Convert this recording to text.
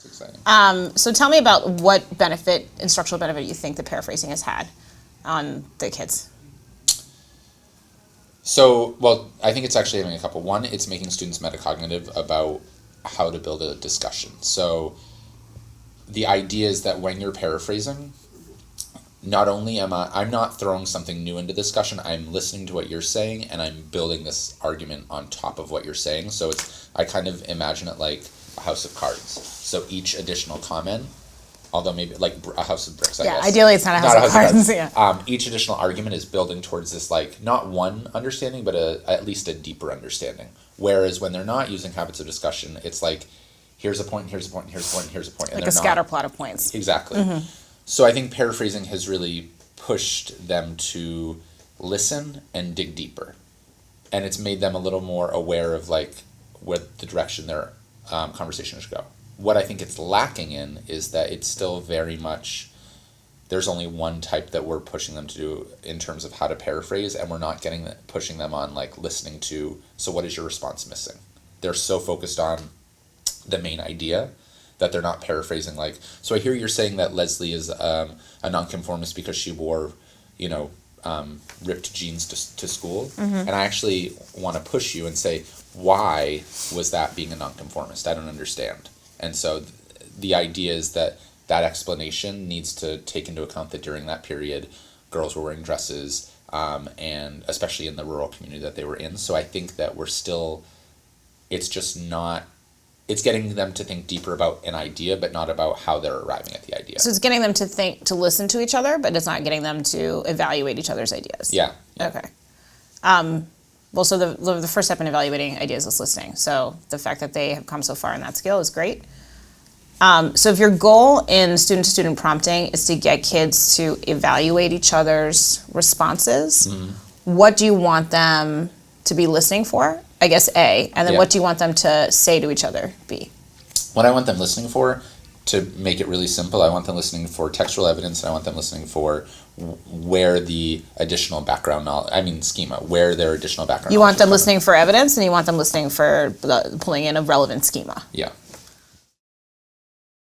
It's exciting. So tell me about what instructional benefit you think the paraphrasing has had on the kids. So, well, I think it's actually having a couple. One, it's making students metacognitive about how to build a discussion. So the idea is that when you're paraphrasing, not only I'm not throwing something new into discussion, I'm listening to what you're saying and I'm building this argument on top of what you're saying. So I kind of imagine it like a house of cards. So each additional comment, although maybe like a house of bricks, I guess. Ideally it's not a house of cards. Yeah. Each additional argument is building towards this, like, not one understanding, but at least a deeper understanding. Whereas when they're not using habits of discussion, it's like, here's a point, here's a point, here's a point, here's a point. Like a scatter plot of points. Exactly. Mm-hmm. So I think paraphrasing has really pushed them to listen and dig deeper. And it's made them a little more aware of, like, what the direction their conversation should go. What I think it's lacking in is that it's still very much, there's only one type that we're pushing them to do in terms of how to paraphrase, and we're not pushing them on, like, listening to, so what is your response missing? They're so focused on the main idea that they're not paraphrasing, like, so I hear you're saying that Leslie is a nonconformist because she wore, ripped jeans to school. Mm-hmm. And I actually want to push you and say, why was that being a nonconformist? I don't understand. And so the idea is that explanation needs to take into account that during that period, girls were wearing dresses, and especially in the rural community that they were in. So I think that it's getting them to think deeper about an idea, but not about how they're arriving at the idea. So it's getting them to listen to each other, but it's not getting them to evaluate each other's ideas. Yeah. Okay. Well, so the first step in evaluating ideas is listening. So the fact that they have come so far in that skill is great. So if your goal in student-to-student prompting is to get kids to evaluate each other's responses, mm-hmm. What do you want them to be listening for? I guess A, and then what do you want them to say to each other, B? What I want them listening for, to make it really simple, I want them listening for textual evidence, and I want them listening for where the additional background knowledge, schema, where their additional background You want them listening for evidence, and you want them listening for pulling in a relevant schema. Yeah.